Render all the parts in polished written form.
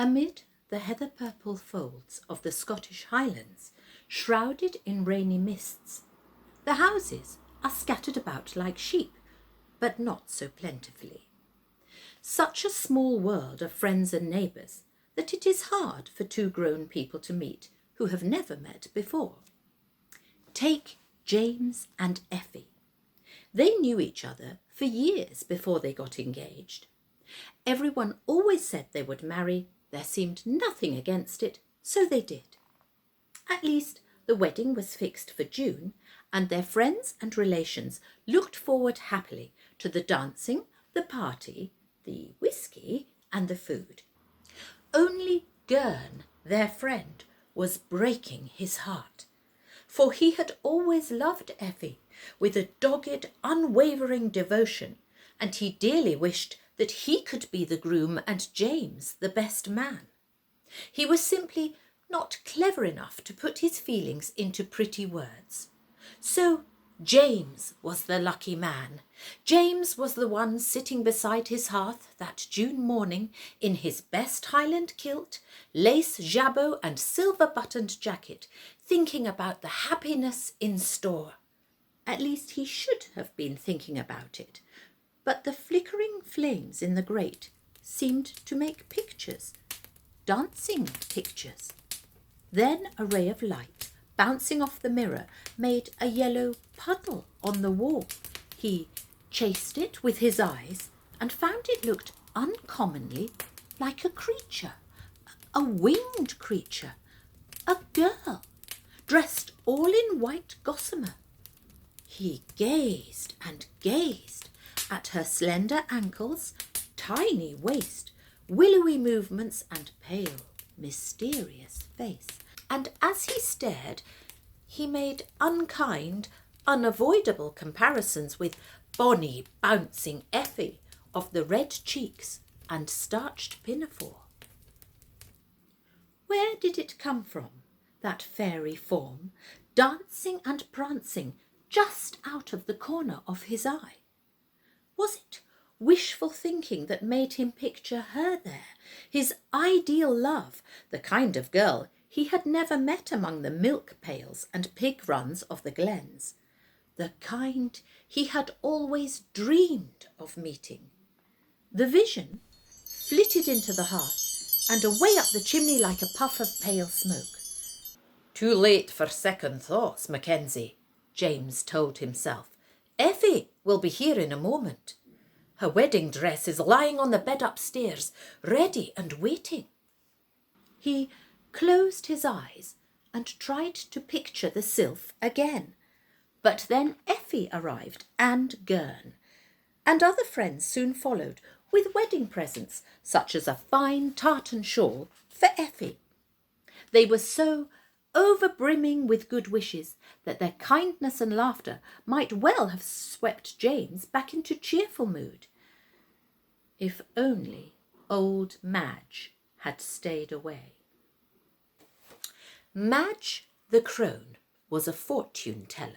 Amid the heather-purple folds of the Scottish Highlands, shrouded in rainy mists, the houses are scattered about like sheep, but not so plentifully. Such a small world of friends and neighbours that it is hard for two grown people to meet who have never met before. Take James and Effie. They knew each other for years before they got engaged. Everyone always said they would marry. There seemed nothing against it, so they did. At least the wedding was fixed for June, and their friends and relations looked forward happily to the dancing, the party, the whiskey and the food. Only Gurn, their friend, was breaking his heart, for he had always loved Effie with a dogged, unwavering devotion, and he dearly wished that he could be the groom and James the best man. He was simply not clever enough to put his feelings into pretty words. So James was the lucky man. James was the one sitting beside his hearth that June morning in his best Highland kilt, lace jabot and silver-buttoned jacket, thinking about the happiness in store. At least he should have been thinking about it. But the flickering flames in the grate seemed to make pictures, dancing pictures. Then a ray of light, bouncing off the mirror, made a yellow puddle on the wall. He chased it with his eyes and found it looked uncommonly like a creature, a winged creature, a girl, dressed all in white gossamer. He gazed and gazed at her slender ankles, tiny waist, willowy movements and pale, mysterious face. And as he stared, he made unkind, unavoidable comparisons with bonny, bouncing Effie of the red cheeks and starched pinafore. Where did it come from, that fairy form, dancing and prancing just out of the corner of his eye? Was it wishful thinking that made him picture her there, his ideal love, the kind of girl he had never met among the milk pails and pig runs of the glens, the kind he had always dreamed of meeting? The vision flitted into the hearth and away up the chimney like a puff of pale smoke. Too late for second thoughts, Mackenzie, James told himself. Effie will be here in a moment. Her wedding dress is lying on the bed upstairs, ready and waiting. He closed his eyes and tried to picture the Sylph again. But then Effie arrived and Gurn, and other friends soon followed with wedding presents such as a fine tartan shawl for Effie. They were so over-brimming with good wishes that their kindness and laughter might well have swept James back into cheerful mood. If only old Madge had stayed away. Madge the crone was a fortune-teller.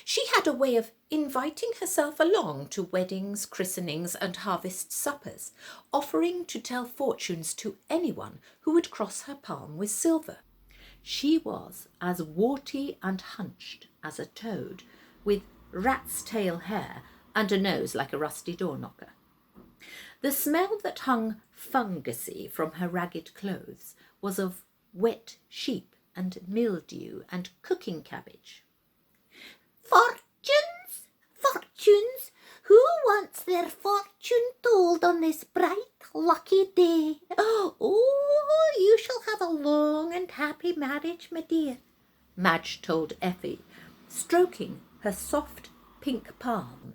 She had a way of inviting herself along to weddings, christenings and harvest suppers, offering to tell fortunes to anyone who would cross her palm with silver. She was as warty and hunched as a toad, with rat's tail hair and a nose like a rusty door-knocker. The smell that hung fungusy from her ragged clothes was of wet sheep and mildew and cooking cabbage. Fortunes, fortunes, who wants their fortune told on this bright, lucky day? Oh, you shall have a long and happy marriage, my dear, Madge told Effie, stroking her soft pink palm.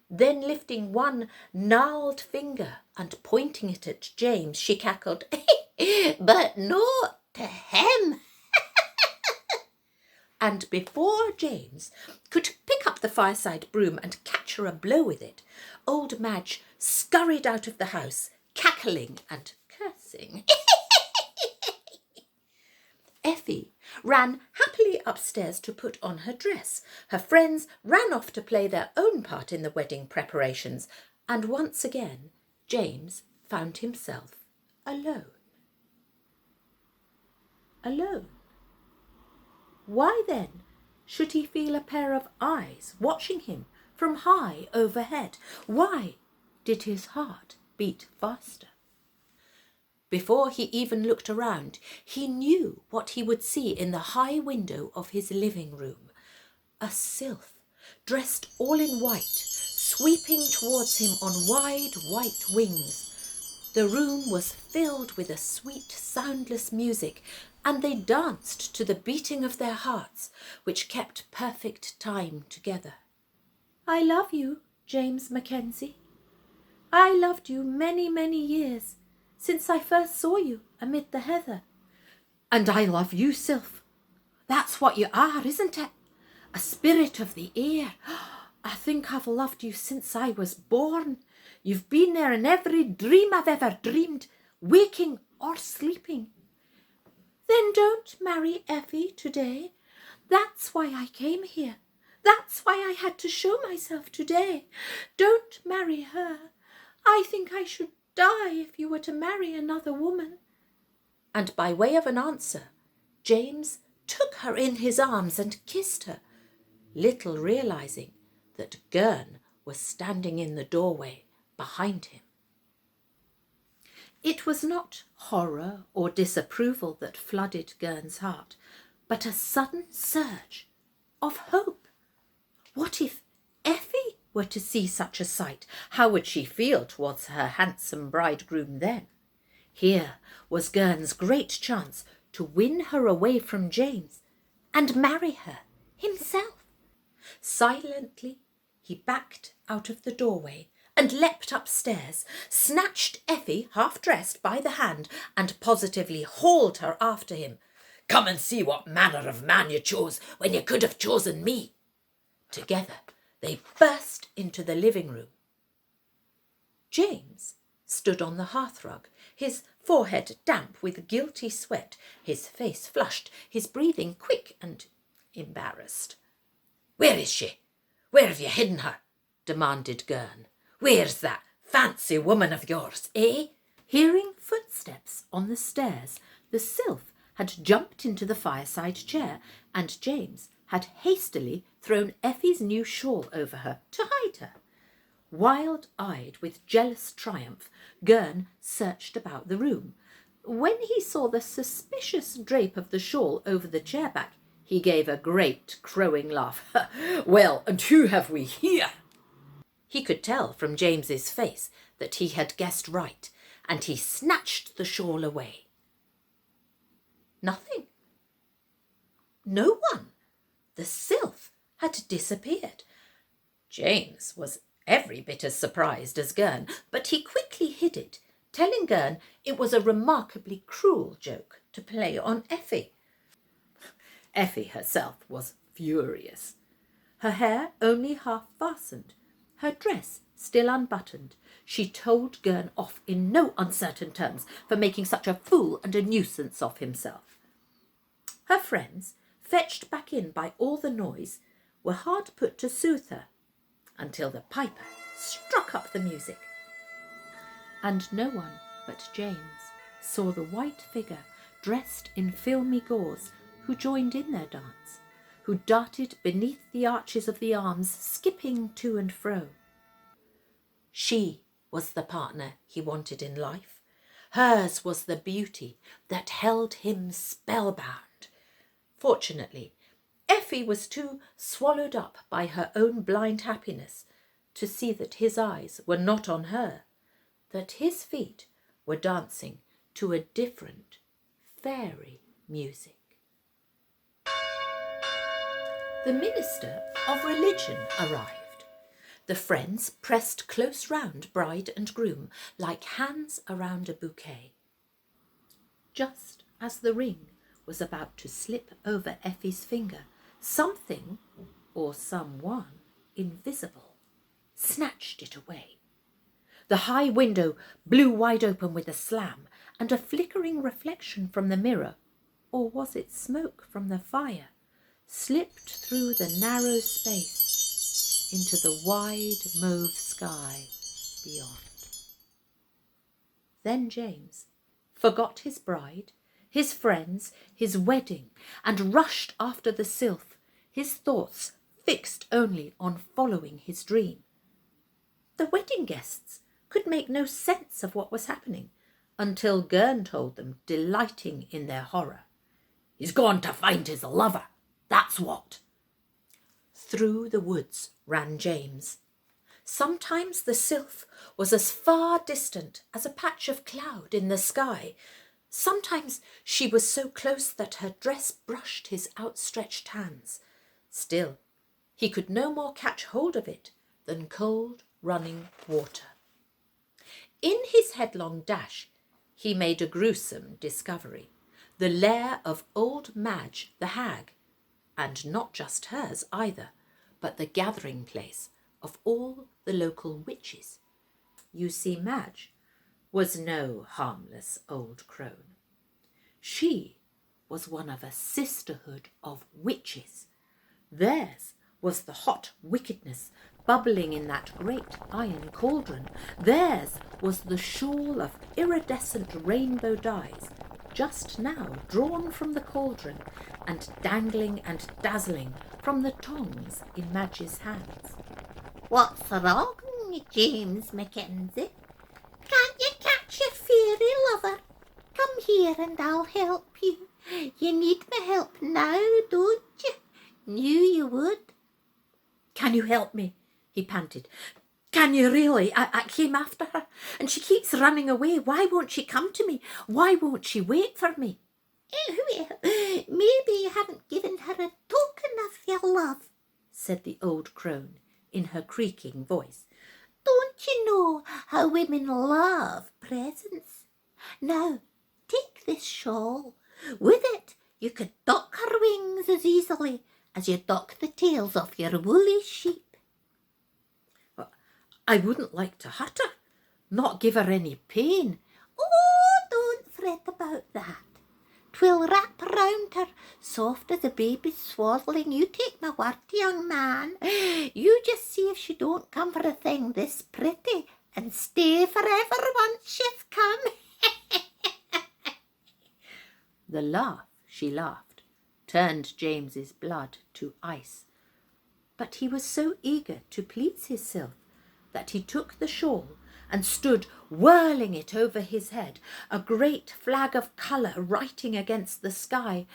Then lifting one gnarled finger and pointing it at James, she cackled, but not to him. And before James could pick up the fireside broom and catch her a blow with it, old Madge scurried out of the house, cackling and cursing. Effie ran happily upstairs to put on her dress. Her friends ran off to play their own part in the wedding preparations, and once again James found himself alone. alone. Why then should he feel a pair of eyes watching him from high overhead? Why did his heart beat faster? Before he even looked around, he knew what he would see in the high window of his living room. A sylph, dressed all in white, sweeping towards him on wide white wings. The room was filled with a sweet, soundless music, and they danced to the beating of their hearts, which kept perfect time together. I love you, James Mackenzie. I loved you many, many years, since I first saw you amid the heather. And I love you, Sylph. That's what you are, isn't it? A spirit of the air. I think I've loved you since I was born. You've been there in every dream I've ever dreamed, waking or sleeping. Then don't marry Effie today. That's why I came here. That's why I had to show myself today. Don't marry her. I think I should die if you were to marry another woman. And by way of an answer, James took her in his arms and kissed her, little realizing that Gurn was standing in the doorway behind him. It was not horror or disapproval that flooded Gurn's heart, but a sudden surge of hope. What if Effie were to see such a sight? How would she feel towards her handsome bridegroom then? Here was Gurn's great chance to win her away from James and marry her himself. Silently, he backed out of the doorway and leapt upstairs, snatched Effie, half-dressed, by the hand and positively hauled her after him. Come and see what manner of man you chose when you could have chosen me. Together they burst into the living room. James stood on the hearthrug, his forehead damp with guilty sweat, his face flushed, his breathing quick and embarrassed. Where is she? Where have you hidden her? Demanded Gurn. Where's that fancy woman of yours, eh? Hearing footsteps on the stairs, the sylph had jumped into the fireside chair, and James had hastily thrown Effie's new shawl over her to hide her. Wild-eyed with jealous triumph, Gurn searched about the room. When he saw the suspicious drape of the shawl over the chair back, he gave a great crowing laugh. Well, and who have we here? He could tell from James's face that he had guessed right, and he snatched the shawl away. Nothing. No one. The sylph had disappeared. James was every bit as surprised as Gurn, but he quickly hid it, telling Gurn it was a remarkably cruel joke to play on Effie. Effie herself was furious. Her hair only half fastened, her dress still unbuttoned. She told Gurn off in no uncertain terms for making such a fool and a nuisance of himself. Her friends, fetched back in by all the noise, were hard put to soothe her, until the piper struck up the music. And no one but James saw the white figure dressed in filmy gauze who joined in their dance, who darted beneath the arches of the arms, skipping to and fro. She was the partner he wanted in life. Hers was the beauty that held him spellbound. Fortunately, Effie was too swallowed up by her own blind happiness to see that his eyes were not on her, that his feet were dancing to a different, fairy music. The minister of religion arrived. The friends pressed close round bride and groom like hands around a bouquet. Just as the ring was about to slip over Effie's finger, something, or someone invisible, snatched it away. The high window blew wide open with a slam, and a flickering reflection from the mirror, or was it smoke from the fire, slipped through the narrow space into the wide mauve sky beyond. Then James forgot his bride, his friends, his wedding, and rushed after the sylph, his thoughts fixed only on following his dream. The wedding guests could make no sense of what was happening until Gurn told them, delighting in their horror. "He's gone to find his lover, that's what." Through the woods ran James. Sometimes the sylph was as far distant as a patch of cloud in the sky. Sometimes she was so close that her dress brushed his outstretched hands. Still, he could no more catch hold of it than cold running water. In his headlong dash, he made a gruesome discovery: the lair of old Madge the hag, and not just hers either, but the gathering place of all the local witches. You see, Madge was no harmless old crone. She was one of a sisterhood of witches. Theirs was the hot wickedness bubbling in that great iron cauldron. Theirs was the shawl of iridescent rainbow dyes, just now drawn from the cauldron and dangling and dazzling from the tongs in Madge's hands. "What's wrong, James Mackenzie? Can't you catch your fairy lover? Come here and I'll help you. You need my help now, don't you? Knew you would." "Can you help me?" he panted. "Can you really? I came after her and she keeps running away. Why won't she come to me? Why won't she wait for me?" "Well, maybe you haven't given her a token of your love," said the old crone in her creaking voice. "Don't you know how women love presents? Now, take this shawl. With it, you could duck her wings as easily as you duck the tails off your woolly sheep." "I wouldn't like to hurt her, not give her any pain." "Oh, don't fret about that. 'Twill wrap round her, soft as a baby's swaddling. You take my word, young man. You just see if she don't come for a thing this pretty and stay forever once she's come." The laugh she laughed turned James's blood to ice. But he was so eager to please his sylph that he took the shawl and stood whirling it over his head, a great flag of colour writing against the sky.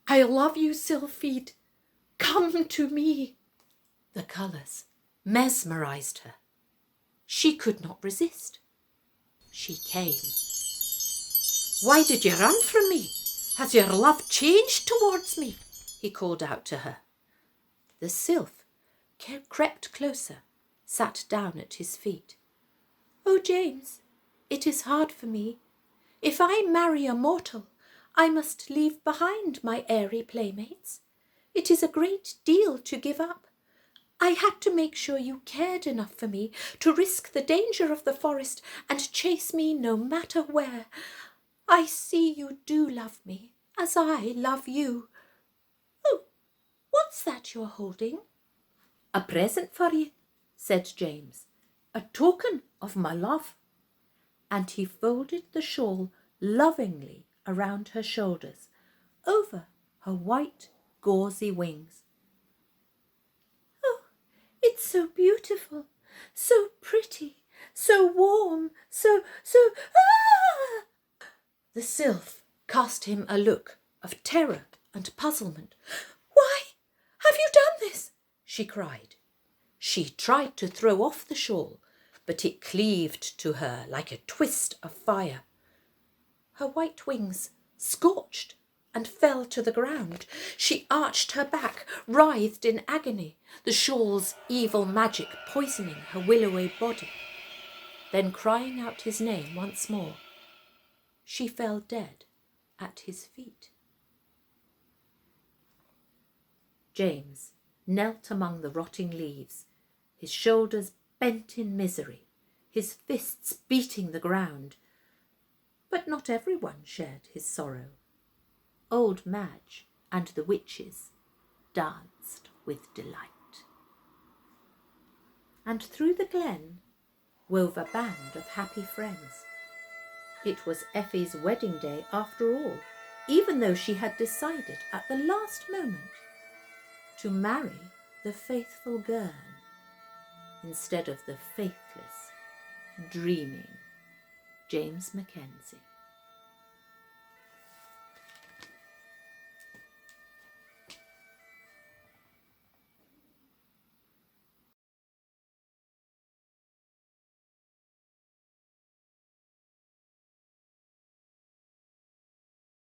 "I love you, Sylphide. Come to me." The colours mesmerised her. She could not resist. She came. "Why did you run from me? Has your love changed towards me?" he called out to her. The sylph crept closer, sat down at his feet. "Oh, James, it is hard for me. If I marry a mortal, I must leave behind my airy playmates. It is a great deal to give up. I had to make sure you cared enough for me to risk the danger of the forest and chase me no matter where. I see you do love me, as I love you. Oh, what's that you're holding?" "A present for you," said James, "a token of my love." And he folded the shawl lovingly around her shoulders, over her white, gauzy wings. "Oh, it's so beautiful, so pretty, so warm, so... ah!" The sylph cast him a look of terror and puzzlement. "Why have you done this?" she cried. She tried to throw off the shawl, but it cleaved to her like a twist of fire. Her white wings scorched and fell to the ground. She arched her back, writhed in agony, the shawl's evil magic poisoning her willowy body. Then, crying out his name once more, she fell dead at his feet. James knelt among the rotting leaves, his shoulders bent in misery, his fists beating the ground. But not everyone shared his sorrow. Old Madge and the witches danced with delight. And through the glen wove a band of happy friends. It was Effie's wedding day after all, even though she had decided at the last moment to marry the faithful Gurn instead of the faithless, dreaming James Mackenzie.